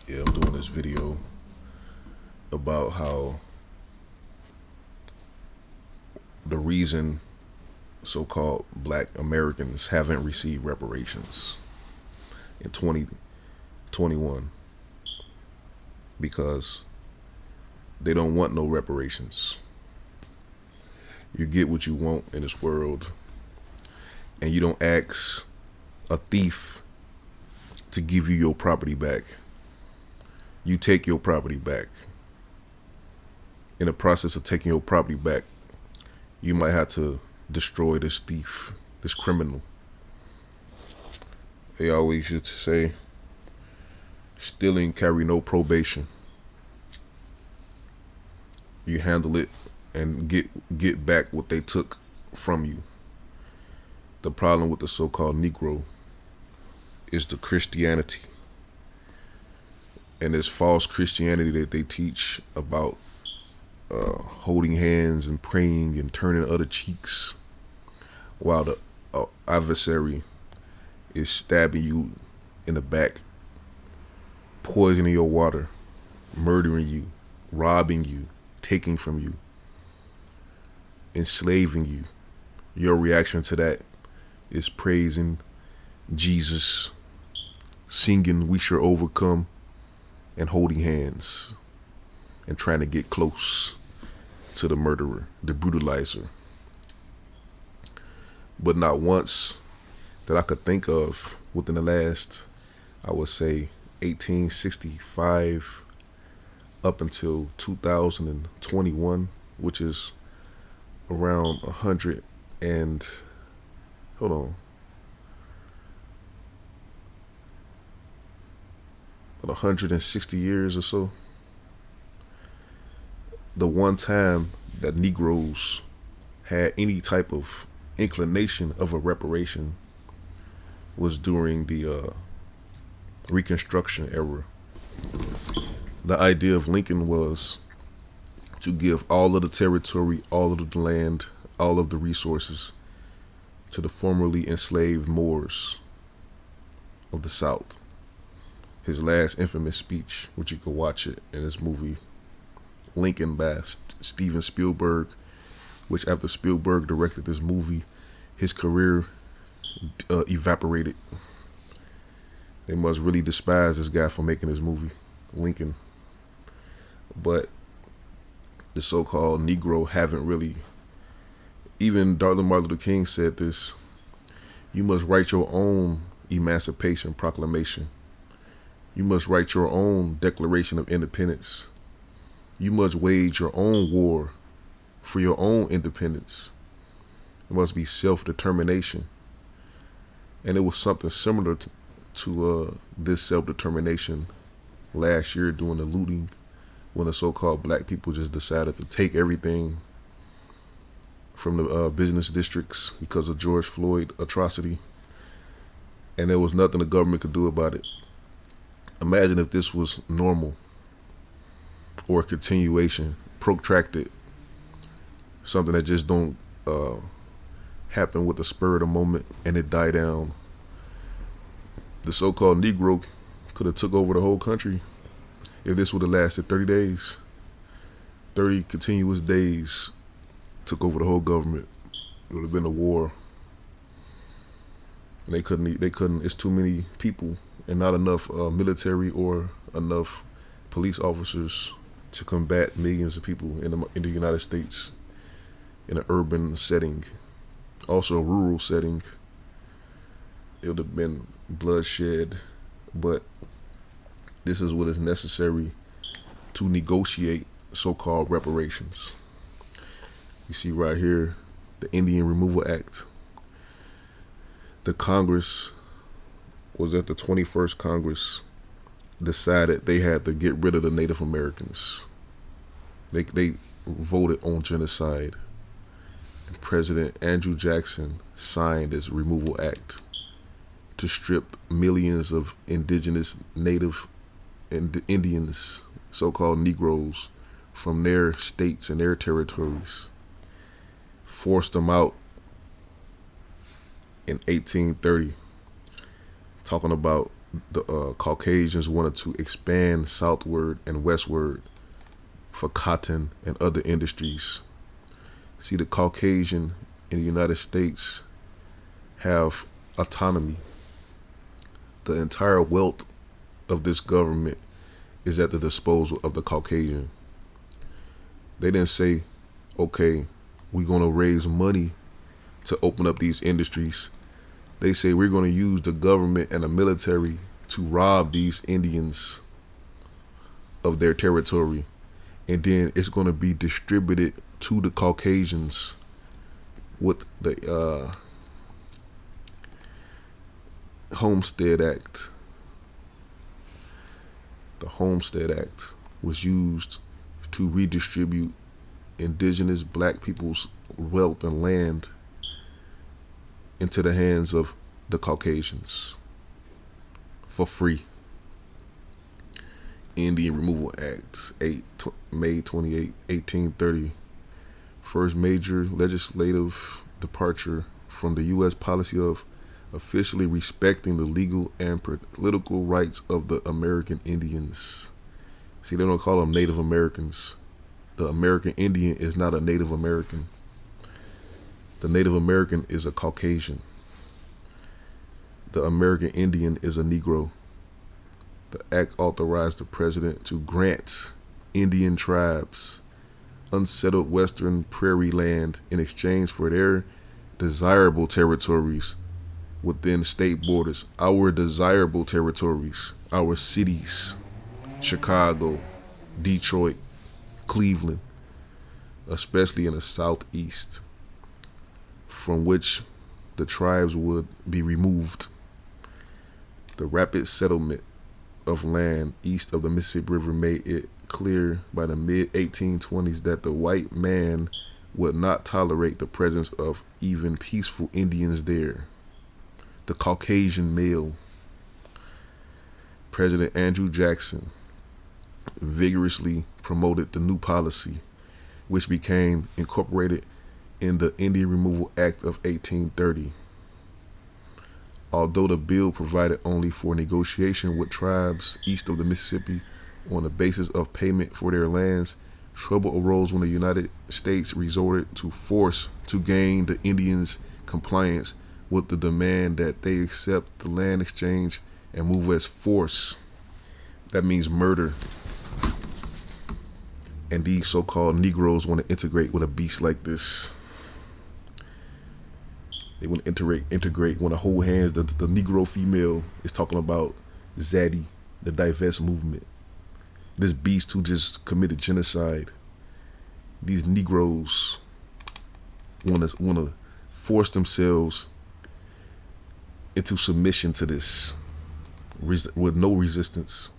Yeah, I'm doing this video about how the reason so-called black Americans haven't received reparations in 2021 because they don't want no reparations. You get what you want in this world, and you don't ask a thief to give you your property back. You take your property back. In the process of taking your property back, you might have to destroy this thief, this criminal. They always used to say, stealing carry no probation. You handle it and get back what they took from you. The problem with the so-called Negro is the Christianity and this false Christianity that they teach about holding hands and praying and turning other cheeks while the adversary is stabbing you in the back, poisoning your water, murdering you, robbing you, taking from you, enslaving you. Your reaction to that is praising Jesus, singing "We Shall Overcome," and holding hands and trying to get close to the murderer, the brutalizer. But not once that I could think of within the last, I would say, 1865 up until 2021, which is around 100 and, hold on, about 160 years or so. The one time that Negroes had any type of inclination of a reparation was during the Reconstruction Era. The idea of Lincoln was to give all of the territory, all of the land, all of the resources to the formerly enslaved Moors of the South. His last infamous speech, which you can watch it in this movie, Lincoln by Steven Spielberg, which after Spielberg directed this movie, his career evaporated. They must really despise this guy for making this movie, Lincoln. But the so-called Negro haven't really, even Martin Luther King said this, you must write your own Emancipation Proclamation. You must write your own Declaration of Independence. You must wage your own war for your own independence. It must be self-determination. And it was something similar to this self-determination last year during the looting, when the so-called black people just decided to take everything from the business districts because of George Floyd atrocity. And there was nothing the government could do about it. Imagine if this was normal or a continuation, protracted, something that just don't happen with the spur of the moment and it die down. The so-called Negro could have took over the whole country if this would have lasted 30 days. 30 continuous days took over the whole government. It would have been a war. And they couldn't, it's too many people and not enough military or enough police officers to combat millions of people in the United States in an urban setting, also a rural setting. It would have been bloodshed, but this is what is necessary to negotiate so-called reparations. You see right here, the Indian Removal Act. The Congress was at the 21st Congress decided they had to get rid of the Native Americans. They voted on genocide. And President Andrew Jackson signed this Removal Act to strip millions of indigenous Native and Indians, so-called Negroes, from their states and their territories. Forced them out in 1830, talking about the Caucasians wanted to expand southward and westward for cotton and other industries. See, the Caucasian in the United States have autonomy. The entire wealth of this government is at the disposal of the Caucasian. They didn't say, okay, we're going to raise money to open up these industries. They say we're going to use the government and the military to rob these Indians of their territory. And then it's going to be distributed to the Caucasians with the Homestead Act. The Homestead Act was used to redistribute indigenous black people's wealth and land into the hands of the Caucasians for free. Indian Removal Act, May 28, 1830. First major legislative departure from the U.S. policy of officially respecting the legal and political rights of the American Indians. See, they don't call them Native Americans. The American Indian is not a Native American. The Native American is a Caucasian. The American Indian is a Negro. The act authorized the president to grant Indian tribes unsettled western prairie land in exchange for their desirable territories within state borders. Our desirable territories, our cities, Chicago, Detroit, Cleveland, especially in the southeast, from which the tribes would be removed. The rapid settlement of land east of the Mississippi River made it clear by the mid-1820s that the white man would not tolerate the presence of even peaceful Indians there. The Caucasian male. President Andrew Jackson vigorously promoted the new policy, which became incorporated in the Indian Removal Act of 1830. Although the bill provided only for negotiation with tribes east of the Mississippi on the basis of payment for their lands, trouble arose when the United States resorted to force to gain the Indians' compliance with the demand that they accept the land exchange and move as force. That means murder. And these so-called Negroes want to integrate with a beast like this. They want to integrate, want to hold hands. The Negro female is talking about Zadie, the divest movement. This beast who just committed genocide. These Negroes want to force themselves into submission to this with no resistance.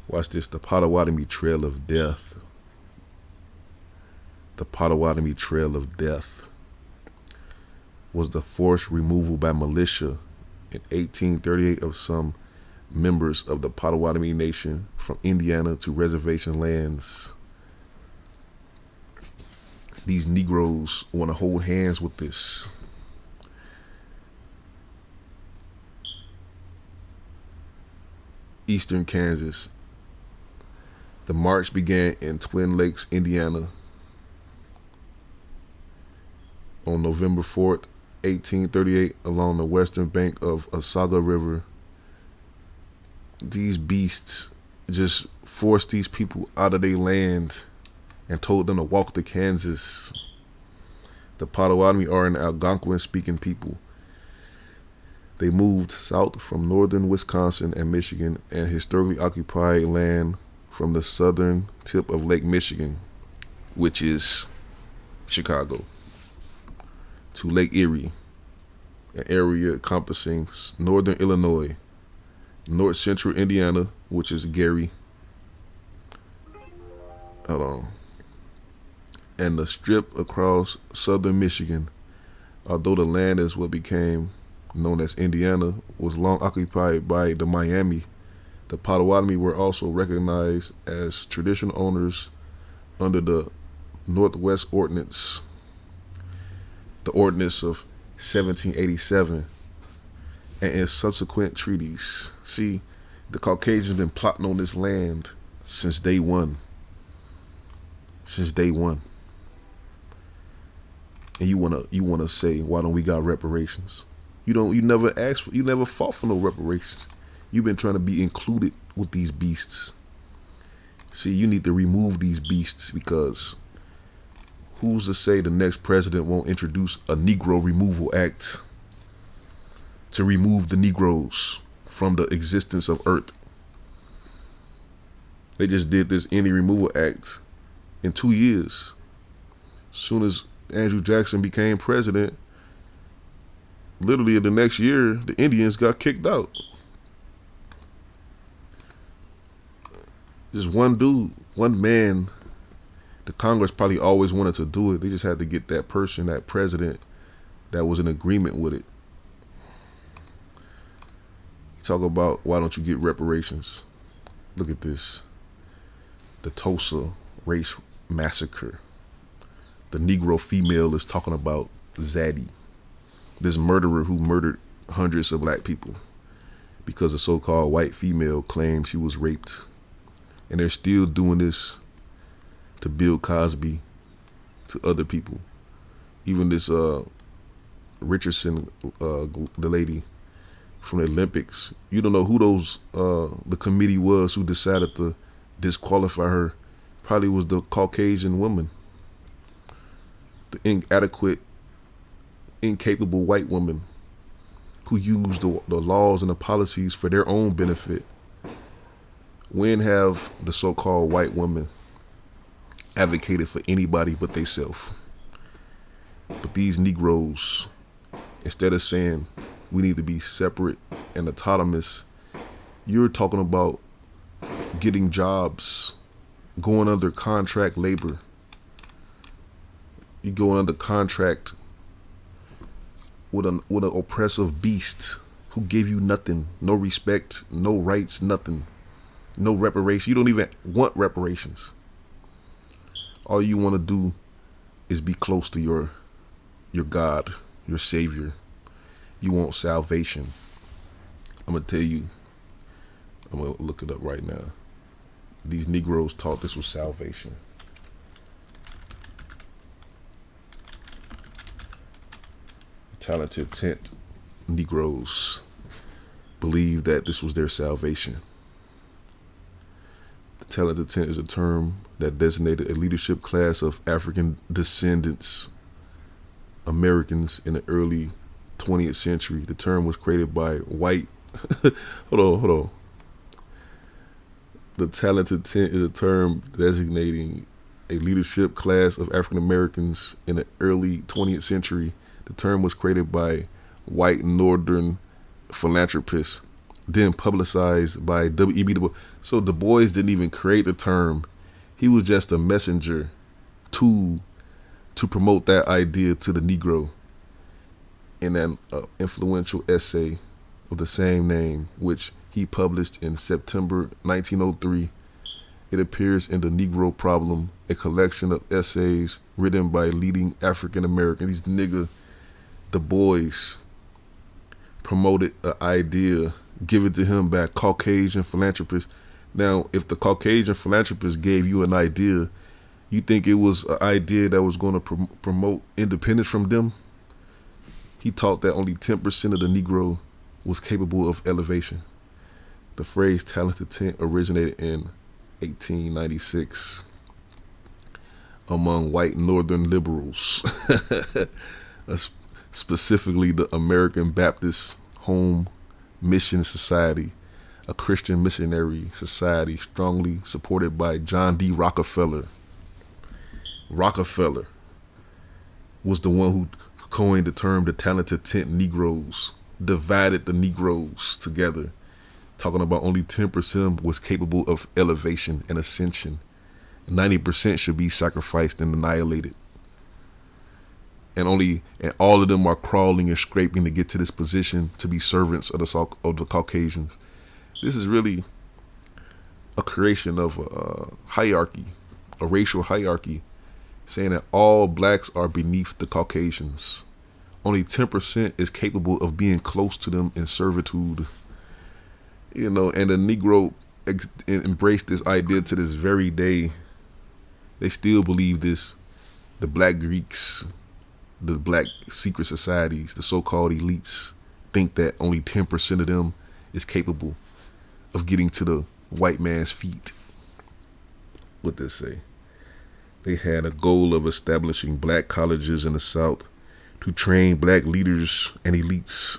Watch this, the Pottawatomi Trail of Death. The Pottawatomi Trail of Death was the forced removal by militia in 1838 of some members of the Pottawatomi Nation from Indiana to reservation lands. These Negroes want to hold hands with this. Eastern Kansas. The march began in Twin Lakes, Indiana on November 4th, 1838, along the western bank of Osaga River. These beasts just forced these people out of their land and told them to walk to Kansas. The Pottawatomi are an Algonquin-speaking people. They moved south from northern Wisconsin and Michigan and historically occupied land from the southern tip of Lake Michigan, which is Chicago, to Lake Erie, an area encompassing northern Illinois, north central Indiana, which is Gary, and the strip across southern Michigan. Although the land is what became known as Indiana, was long occupied by the Miami, the Pottawatomi were also recognized as traditional owners under the Northwest Ordinance, the Ordinance of 1787. and in subsequent treaties. See, the Caucasians been plotting on this land since day one. Since day one. And you wanna say, why don't we got reparations? You never asked for, you never fought for no reparations. You've been trying to be included with these beasts. See, you need to remove these beasts, because who's to say the next president won't introduce a Negro Removal Act to remove the Negroes from the existence of Earth? They just did this Any Removal Act in 2 years. As soon as Andrew Jackson became president, literally in the next year, the Indians got kicked out. Just one dude, one man. The Congress probably always wanted to do it. They just had to get that person, that president, that was in agreement with it. Talk about, why don't you get reparations? Look at this. The Tulsa race massacre. The Negro female is talking about Zaddy, this murderer who murdered hundreds of black people because a so-called white female claimed she was raped. And they're still doing this to Bill Cosby, to other people. Even this Richardson, the lady from the Olympics. You don't know who those the committee was who decided to disqualify her. Probably was the Caucasian woman, the inadequate, incapable white woman who used the laws and the policies for their own benefit. When have the so-called white woman advocated for anybody but theyself? But these Negroes, instead of saying we need to be separate and autonomous, you're talking about getting jobs, going under contract labor. You going under contract with an oppressive beast who gave you nothing, no respect, no rights, nothing, no reparations. You don't even want reparations. All you want to do is be close to your God, your Savior. You want salvation. I'm gonna tell you. I'm gonna look it up right now. These Negroes taught this was salvation. Talented tent Negroes believed that this was their salvation. The talented tent is a term that designated a leadership class of African descendants Americans in the early 20th century. The term was created by white hold on. The talented tent is a term designating a leadership class of African Americans in the early 20th century. The term was created by white northern philanthropists, then publicized by W.E.B. Du Bois. So Du Bois didn't even create the term. He was just a messenger to promote that idea to the Negro in an influential essay of the same name, which he published in September 1903. It appears in The Negro Problem, a collection of essays written by leading African Americans. These nigga Du Bois promoted an idea given to him by Caucasian philanthropists. Now, if the Caucasian philanthropist gave you an idea, you think it was an idea that was going to promote independence from them? He taught that only 10% of the Negro was capable of elevation. The phrase talented tent originated in 1896 among white northern liberals, specifically the American Baptist Home Mission Society, a Christian missionary society strongly supported by John D. Rockefeller. Rockefeller was the one who coined the term the talented tent Negroes, divided the Negroes together, talking about only 10% was capable of elevation and ascension. 90% should be sacrificed and annihilated. And all of them are crawling and scraping to get to this position to be servants of the Caucasians. This is really a creation of a hierarchy, a racial hierarchy, saying that all blacks are beneath the Caucasians. only 10% is capable of being close to them in servitude. And the Negro embraced this idea to this very day. They still believe this. The black Greeks, the black secret societies, the so-called elites think that only 10% of them is capable of getting to the white man's feet. What they say? They had a goal of establishing black colleges in the South to train black leaders and elites.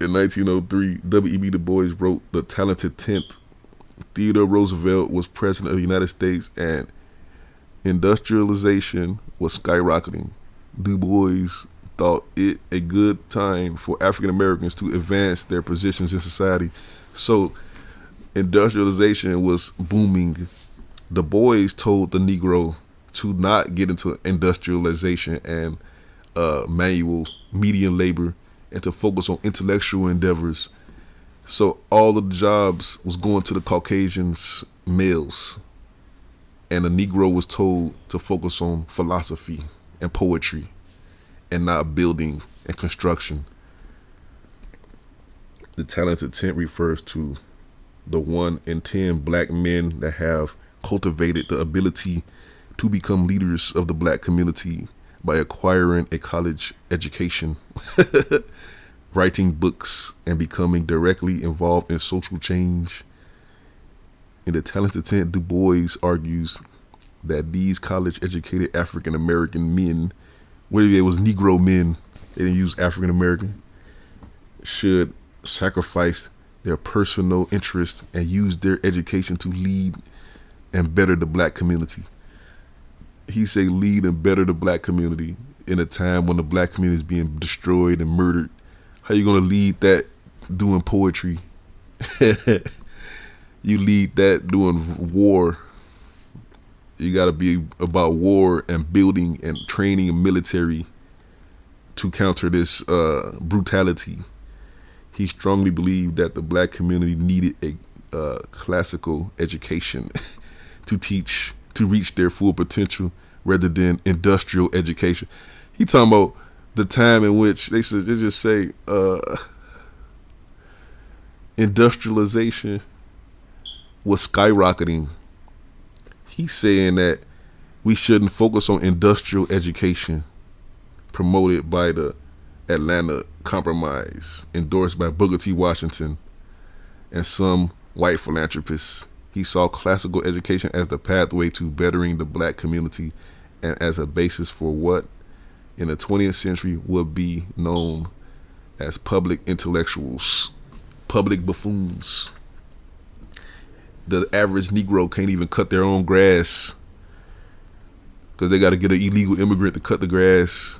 In 1903, W.E.B. Du Bois wrote The Talented Tenth. Theodore Roosevelt was president of the United States and industrialization was skyrocketing. Du Bois thought it a good time for African Americans to advance their positions in society. So industrialization was booming. Du Bois told the Negro to not get into industrialization and manual median labor and to focus on intellectual endeavors. So all of the jobs was going to the Caucasians males, and the Negro was told to focus on philosophy and poetry and not building and construction. The talented tenth refers to the 1 in 10 black men that have cultivated the ability to become leaders of the black community by acquiring a college education, writing books, and becoming directly involved in social change. In The Talented Tenth, Du Bois argues that these college-educated African-American men, whether they was Negro men, they didn't use African-American, should sacrifice their personal interests and use their education to lead and better the black community. He say lead and better the black community in a time when the black community is being destroyed and murdered. How you gonna lead that doing poetry? You lead that doing war. You gotta be about war and building and training a military to counter this brutality. He strongly believed that the black community needed a classical education to reach their full potential rather than industrial education. He talking about the time in which they just say industrialization was skyrocketing. He's saying that we shouldn't focus on industrial education promoted by the Atlanta Compromise, endorsed by Booker T. Washington and some white philanthropists. He saw classical education as the pathway to bettering the black community and as a basis for what in the 20th century would be known as public intellectuals, public buffoons. The average Negro can't even cut their own grass because they got to get an illegal immigrant to cut the grass,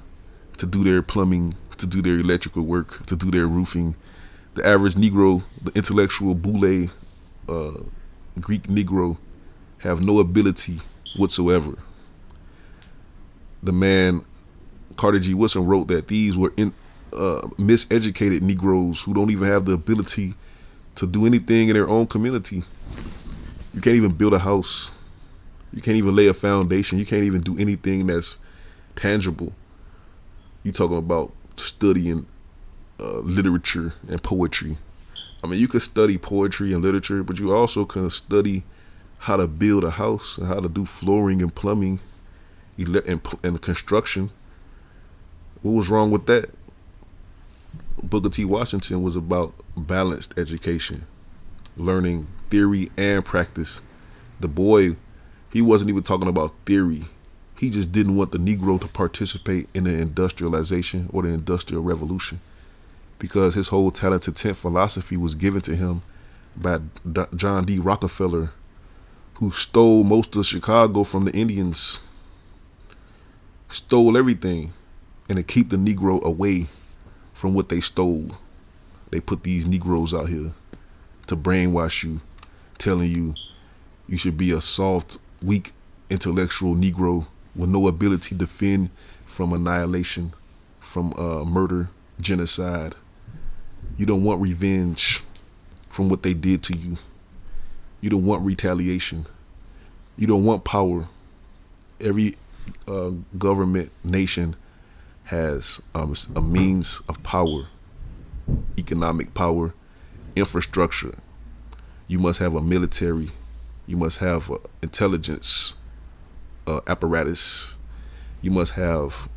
to do their plumbing, to do their electrical work, to do their roofing. The average Negro, the intellectual boule, Greek Negro, have no ability whatsoever. The man Carter G. Woodson wrote that these were miseducated Negroes who don't even have the ability to do anything in their own community. You can't even build a house. You can't even lay a foundation. You can't even do anything that's tangible. You talking about studying literature and poetry. I mean, you could study poetry and literature, but you also can study how to build a house and how to do flooring and plumbing and construction. What was wrong with that? Booker T. Washington was about balanced education, learning theory and practice. The boy, he wasn't even talking about theory. He just didn't want the Negro to participate in the industrialization or the Industrial Revolution, because his whole talented tenth philosophy was given to him by John D. Rockefeller, who stole most of Chicago from the Indians, stole everything, and to keep the Negro away from what they stole, they put these Negroes out here to brainwash you, telling you you should be a soft, weak, intellectual Negro with no ability to defend from annihilation, from murder, genocide. You don't want revenge from what they did to you. You don't want retaliation. You don't want power. Every government nation has a means of power, economic power, infrastructure. You must have a military. You must have intelligence apparatus. You must have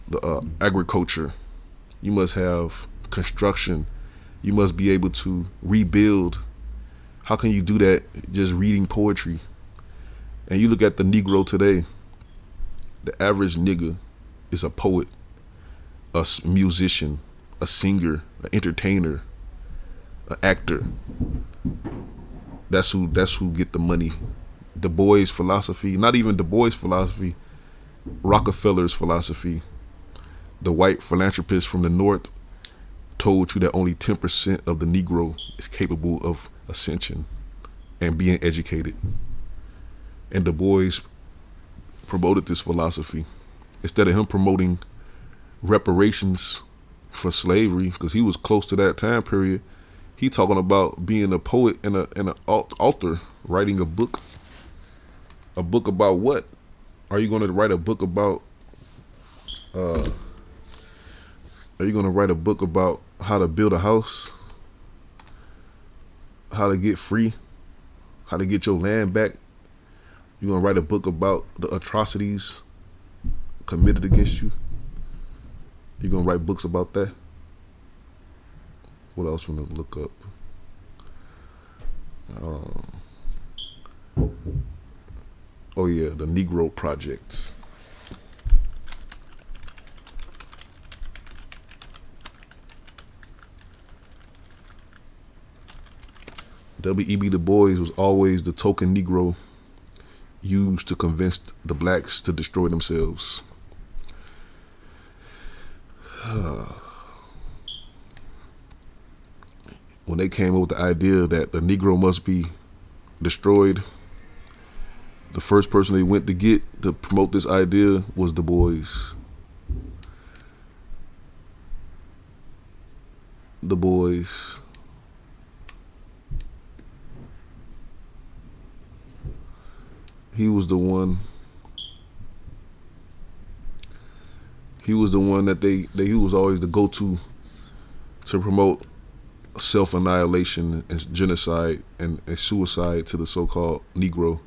the agriculture. You must have construction. You must be able to rebuild. How can you do that just reading poetry? And you look at the Negro today, the average nigga is a poet, a musician, a singer, an entertainer, an actor. That's who get the money. Du Bois philosophy, not even Du Bois philosophy, Rockefeller's philosophy. The white philanthropist from the North told you that only 10% of the Negro is capable of ascension and being educated. And Du Bois promoted this philosophy. Instead of him promoting reparations for slavery, because he was close to that time period, he talking about being a poet and an author, writing a book. A book about what? Are you going to write a book about? Are you going to write a book about how to build a house, how to get free, how to get your land back? You're going to write a book about the atrocities committed against you? You're going to write books about that? What else I'm going to look up? Oh yeah, the Negro Project. W.E.B. Du Bois was always the token Negro used to convince the blacks to destroy themselves. When they came up with the idea that the Negro must be destroyed, the first person they went to get to promote this idea was Du Bois. Du Bois. He was the one. He was the one that he was always the go-to to promote self-annihilation and genocide and suicide to the so-called Negro.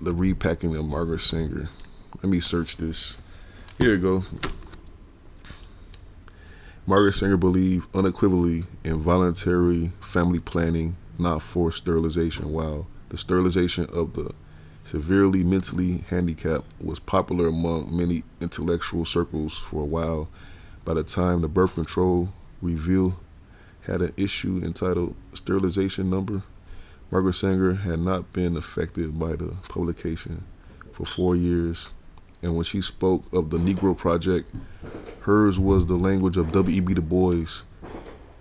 The Repacking of Margaret Sanger. Let me search this. Here we go. Margaret Sanger believed unequivocally in voluntary family planning, not forced sterilization, while the sterilization of the severely mentally handicapped was popular among many intellectual circles for a while. By the time the birth control review had an issue entitled Sterilization Number, Margaret Sanger had not been affected by the publication for 4 years, and when she spoke of the Negro Project, hers was the language of W.E.B. Du Bois,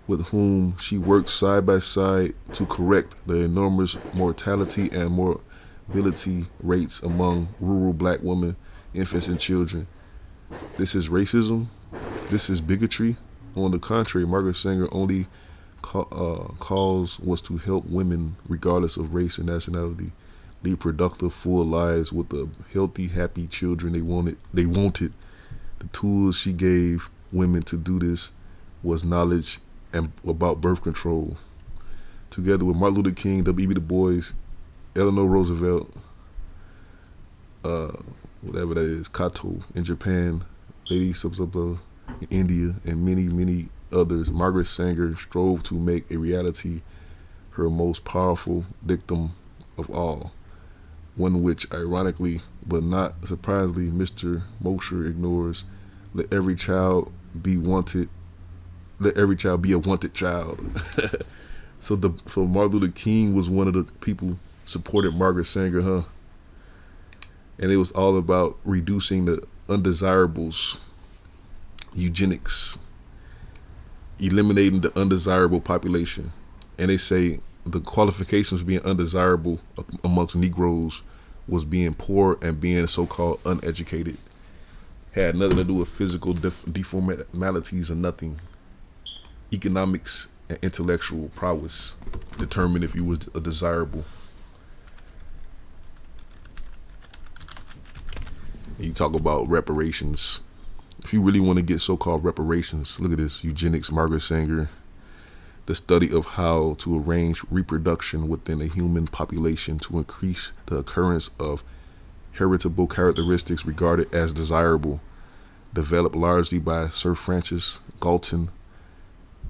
with whom she worked side by side to correct the enormous mortality and morbidity rates among rural black women, infants, and children. This is racism. This is bigotry. On the contrary, Margaret Sanger only cause was to help women, regardless of race and nationality, lead productive, full lives with the healthy, happy children they wanted. The tools she gave women to do this was knowledge and about birth control. Together with Martin Luther King, W.E.B. Du Bois, Eleanor Roosevelt, whatever that is, Kato in Japan, Lady Subsubla in India, and many, many others, Margaret Sanger strove to make a reality her most powerful dictum of all, one which, ironically but not surprisingly, Mr. Mosher ignores. Let every child be wanted. Let every child be a wanted child. So Martin Luther King was one of the people supported Margaret Sanger, huh? And it was all about reducing the undesirables, eugenics, eliminating the undesirable population. And they say the qualifications of being undesirable amongst Negroes was being poor and being so-called uneducated. Had nothing to do with physical deformalities or nothing. Economics and intellectual prowess determined if you was a desirable. you talk about reparations, if you really want to get so-called reparations, look at this: eugenics, Margaret Sanger, the study of how to arrange reproduction within a human population to increase the occurrence of heritable characteristics regarded as desirable, developed largely by Sir Francis Galton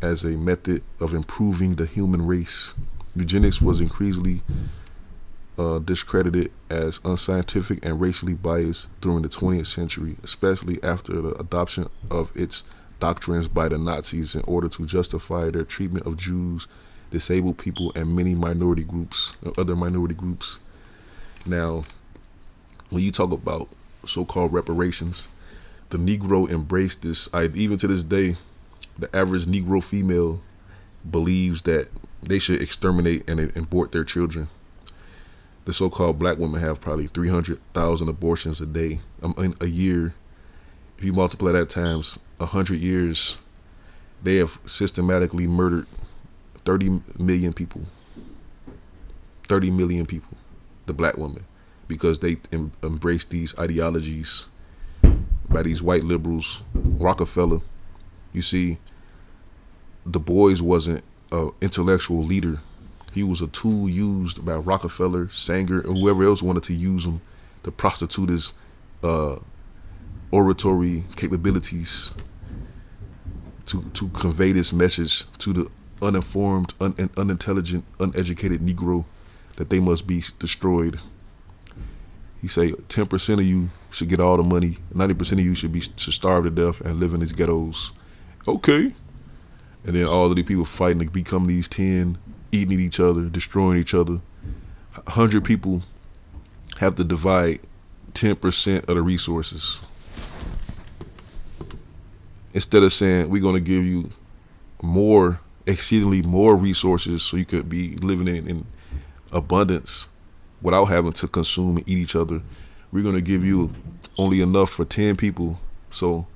as a method of improving the human race. Eugenics was increasingly discredited as unscientific and racially biased during the 20th century, especially after the adoption of its doctrines by the Nazis in order to justify their treatment of Jews, disabled people, and many minority groups, other minority groups. Now, when you talk about so-called reparations, the Negro embraced this. Even to this day, the average Negro female believes that they should exterminate and abort their children. The so-called black women have probably 300,000 abortions a year. If you multiply that times 100 years, they have systematically murdered 30 million people. 30 million people, the black women, because they embrace these ideologies by these white liberals. Rockefeller, you see, Du Bois wasn't an intellectual leader. He was a tool used by Rockefeller, Sanger, and whoever else wanted to use him to prostitute his oratory capabilities to convey this message to the uninformed, unintelligent, uneducated Negro that they must be destroyed. He say 10% of you should get all the money, 90% of you should starve to death and live in these ghettos. Okay. And then all of the people fighting to become these 10, eating each other, destroying each other. 100 people have to divide 10% of the resources. Instead of saying we're going to give you more, exceedingly more resources so you could be living in abundance without having to consume and eat each other, we're going to give you only enough for 10 people. So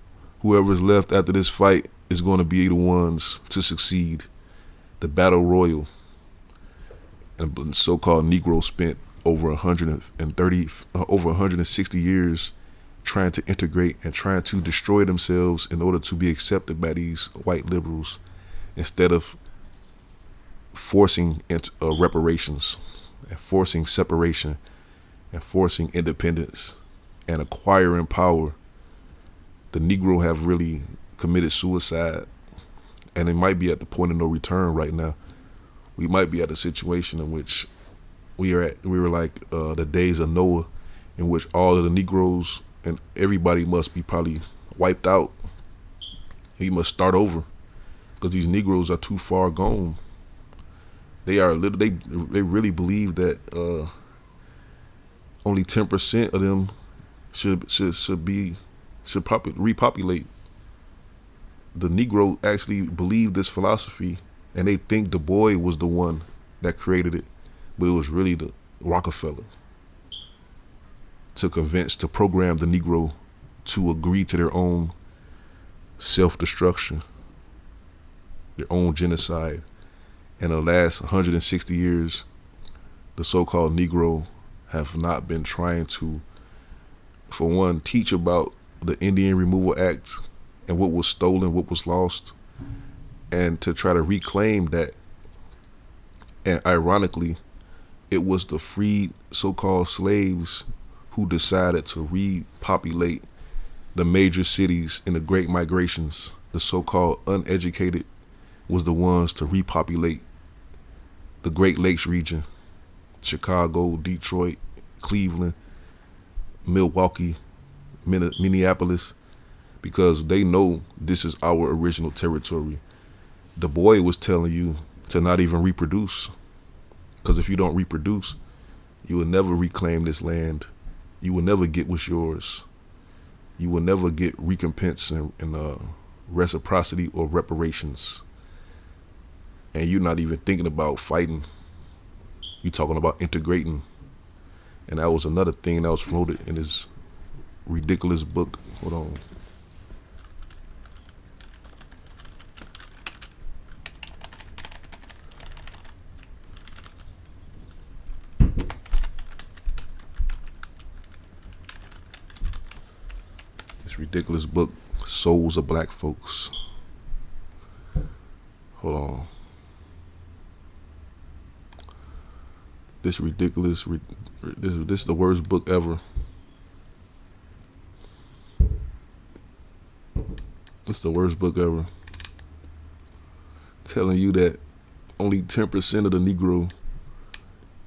whoever's left after this fight is going to be the ones to succeed. The battle royal. And the so-called Negro spent over 160 years trying to integrate and trying to destroy themselves in order to be accepted by these white liberals, instead of forcing reparations and forcing separation and forcing independence and acquiring power. The Negro have really committed suicide, and it might be at the point of no return right now. We might be at a situation in which we were like the days of Noah, in which all of the Negroes and everybody must be probably wiped out. We must start over because these Negroes are too far gone. They really believe that only 10% of them should repopulate. The Negro actually believed this philosophy, and they think Du Bois was the one that created it, but it was really the Rockefeller to program the Negro to agree to their own self-destruction, their own genocide. In the last 160 years, the so-called Negro have not been trying to, for one, teach about the Indian Removal Act and what was stolen, what was lost, and to try to reclaim that. And ironically, it was the freed so-called slaves who decided to repopulate the major cities in the Great Migrations. The so-called uneducated was the ones to repopulate the Great Lakes region, Chicago, Detroit, Cleveland, Milwaukee, Minneapolis, because they know this is our original territory. Du Bois was telling you to not even reproduce, because if you don't reproduce, you will never reclaim this land. You will never get what's yours. You will never get recompense and reciprocity or reparations. And you're not even thinking about fighting. You're talking about integrating. And that was another thing that was promoted in his ridiculous book. Hold on. This ridiculous book, Souls of Black Folks. Hold on. This ridiculous. This is the worst book ever. It's the worst book ever. Telling you that only 10% of the Negro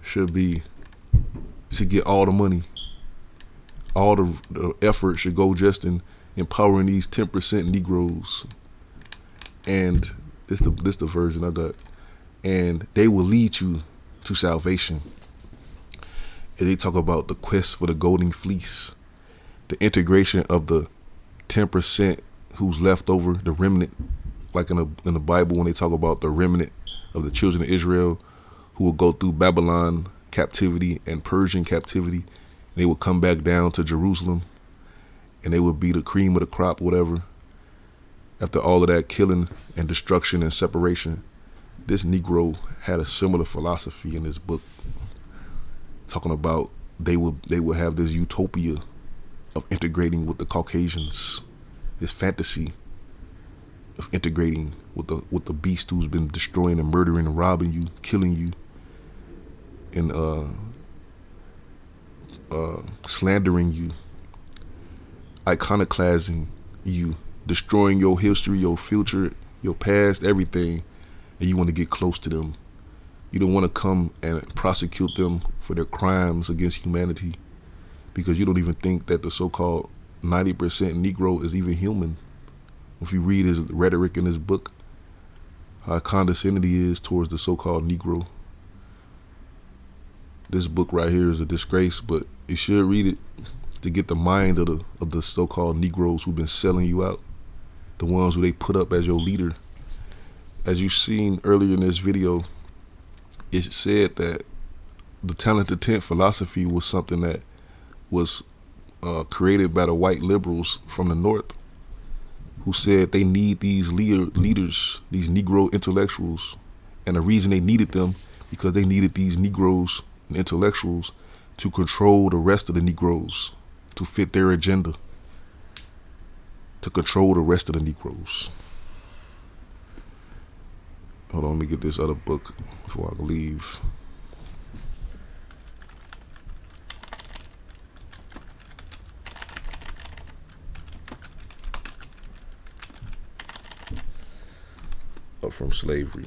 should get all the money. All the effort should go just in empowering these 10% Negroes. And this the version I got. And they will lead you to salvation. And they talk about the quest for the golden fleece, the integration of the 10% who's left over, the remnant, like in the Bible when they talk about the remnant of the children of Israel who will go through Babylon captivity and Persian captivity. They would come back down to Jerusalem and they would be the cream of the crop, whatever. After all of that killing and destruction and separation, this Negro had a similar philosophy in this book, talking about they would have this utopia of integrating with the Caucasians, this fantasy of integrating with the beast who's been destroying and murdering and robbing you, killing you, and slandering you, iconoclasting you, destroying your history, your future, your past, everything, and you want to get close to them. You don't want to come and prosecute them for their crimes against humanity because you don't even think that the so-called 90% Negro is even human. If you read his rhetoric in his book, how condescending he is towards the so-called Negro. This book right here is a disgrace, but you should read it to get the mind of the so-called Negroes who've been selling you out, the ones who they put up as your leader. As you've seen earlier in this video, it said that the talented tent philosophy was something that was created by the white liberals from the North, who said they need these leaders, these Negro intellectuals, and the reason they needed them because they needed these Negroes and intellectuals to control the rest of the Negroes, to fit their agenda, to control the rest of the Negroes. Hold on, let me get this other book before I leave. Up from Slavery.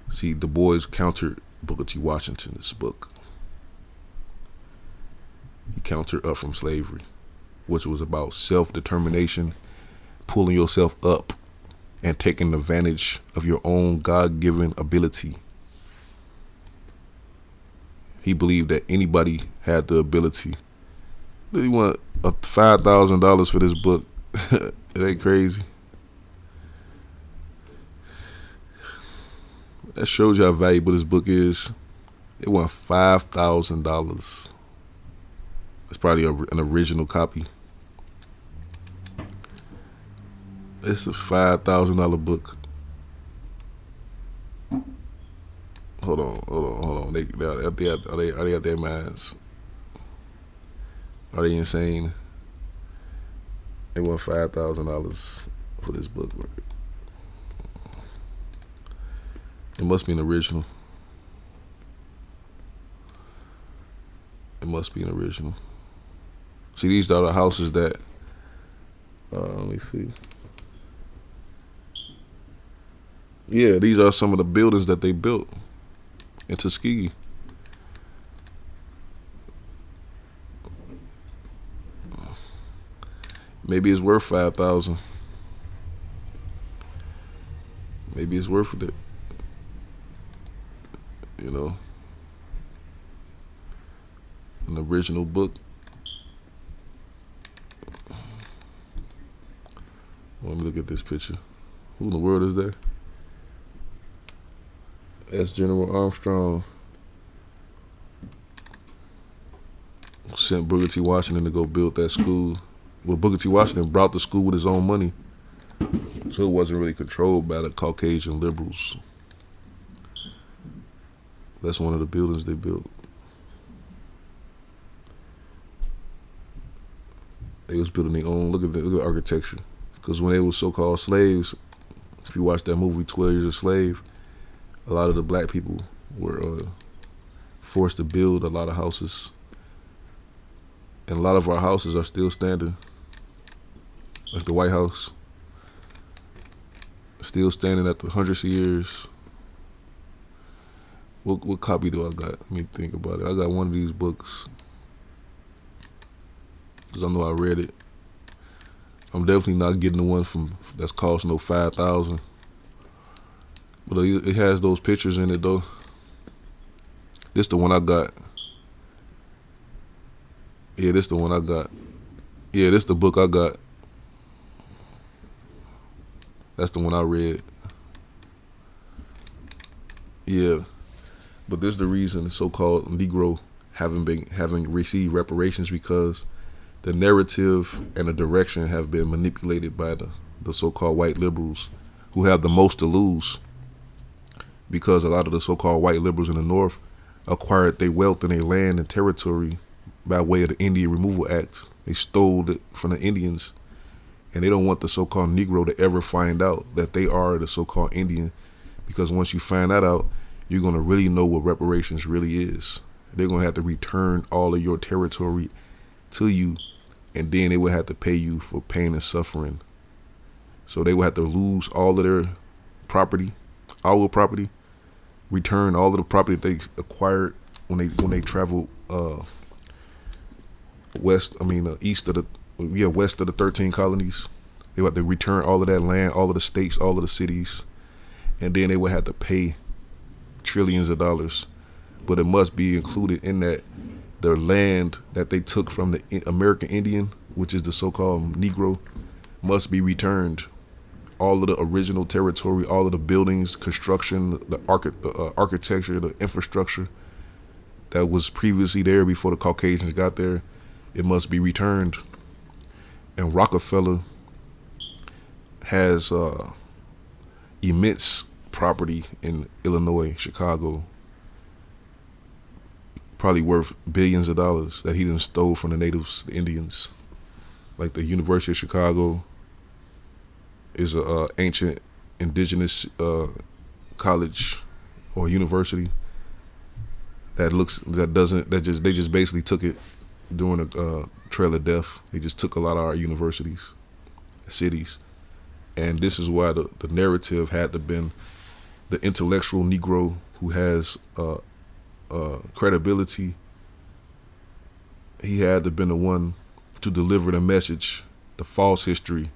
See, Du Bois countered Booker T. Washington in this book. He countered Up from Slavery, which was about self-determination, pulling yourself up and taking advantage of your own God-given ability. He believed that anybody had the ability. He want $5,000 for this book. It ain't crazy. That shows you how valuable this book is. It won $5,000. It's probably an original copy. It's a $5,000 book. Hold on. Are they out their minds? Are they insane? They won $5,000 for this book. It must be an original. It must be an original. See, these are the houses that, let me see. Yeah, these are some of the buildings that they built in Tuskegee. Maybe it's worth $5,000. Maybe it's worth it. You know, an original book. Let me look at this picture. Who in the world is that? That's General Armstrong. Sent Booker T. Washington to go build that school. Well, Booker T. Washington brought the school with his own money, so it wasn't really controlled by the Caucasian liberals. That's one of the buildings they built. They was building their own. Look at the architecture. Because when they were so-called slaves, if you watch that movie 12 Years a Slave, a lot of the black people were forced to build a lot of houses. And a lot of our houses are still standing. Like the White House. Still standing after hundreds of years. What copy do I got? Let me think about it. I got one of these books. Because I know I read it. I'm definitely not getting the one from that's cost no $5,000. But it has those pictures in it though. This the one I got. Yeah, this the one I got. Yeah, this the book I got. That's the one I read. Yeah. But this is the reason the so-called Negro having received reparations, because the narrative and the direction have been manipulated by the so-called white liberals who have the most to lose, because a lot of the so-called white liberals in the North acquired their wealth and their land and territory by way of the Indian Removal Act. They stole it from the Indians, and they don't want the so-called Negro to ever find out that they are the so-called Indian, because once you find that out, you're going to really know what reparations really is. They're going to have to return all of your territory to you, and then they will have to pay you for pain and suffering. So they will have to lose all of their property, our property, return all of the property that they acquired when they traveled west of the 13 colonies. They will have to return all of that land, all of the states, all of the cities, and then they will have to pay trillions of dollars. But it must be included in that the land that they took from the American Indian, which is the so-called Negro, must be returned. All of the original territory, all of the buildings, construction, the architecture, the infrastructure that was previously there before the Caucasians got there, it must be returned. And Rockefeller has immense property in Illinois, Chicago, probably worth billions of dollars that he done stole from the natives, the Indians. Like the University of Chicago is a ancient indigenous college or university they just basically took it during the Trail of Death. They just took a lot of our universities, cities, and this is why the narrative had to been the intellectual Negro who has credibility. He had to been the one to deliver the message, the false history,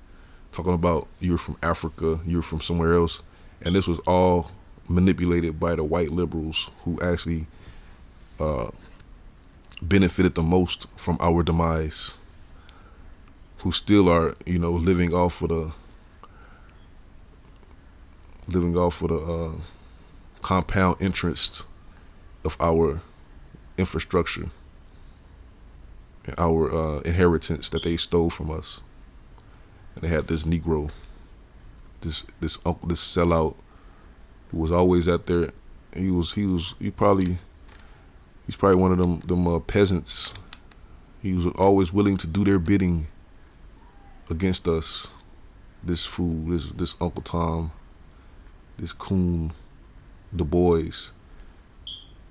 talking about you're from Africa, you're from somewhere else, and this was all manipulated by the white liberals who actually benefited the most from our demise, who still are, living off of the compound interest of our infrastructure and our inheritance that they stole from us. And they had this Negro, this sellout, who was always out there. He's probably one of them peasants. He was always willing to do their bidding against us. This fool, this Uncle Tom, this coon, the boys.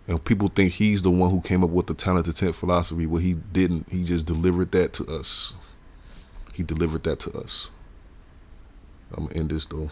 And people think he's the one who came up with the talented tent philosophy, but he didn't. He just delivered that to us. I'm gonna end this though.